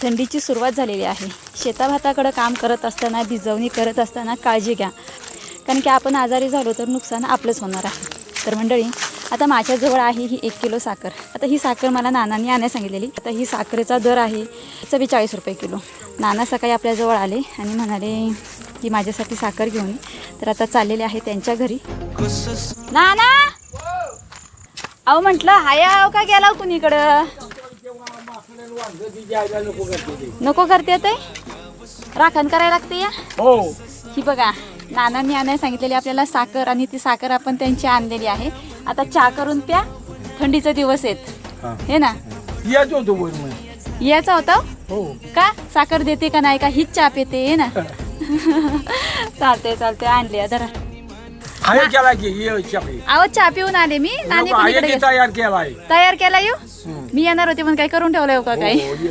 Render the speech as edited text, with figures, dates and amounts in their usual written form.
थंडीची सुरुवात झालेली आहे. शेताभाताकडं काम करत असताना, भिजवणी करत असताना काळजी घ्या, कारण की आपण आजारी झालो तर नुकसान आपलंच होणार आहे. तर मंडळी, आता माझ्याजवळ आहे ही 1 किलो साखर. आता ही साखर मला नानांनी आणायला सांगितलेली. आता ही साखरेचा दर आहे 44 रुपये किलो. नाना सकाळी आपल्याजवळ आले आणि म्हणाले की माझ्यासाठी साखर घेऊन ये. तर आता चाललेले आहे त्यांच्या घरी. नाना, अहो म्हटलं हाय अहो का गेला कुणीकडं? नको करते ते राखण करायला लागते या. हो, ही बघा, नानांनी आणायला सांगितलेली आपल्याला साखर आणि ती साखर आपण त्यांची आणलेली आहे. आता चहा करून प्या, थंडीचे दिवस आहेत हे ना. याच होतो वर मग. याचा होता हो, का? साखर देते का नाही का हीच चहा पिते हे ना. चालते चालते, आणले जरा. हाय केला की ये चपी. अहो चहा पिऊन आले मी. नानी हाय कुणीकडे तयार केलाय. तयार केला येऊ. मी येणार होते पण काही करून ठेवलंय का काही? हो, ये.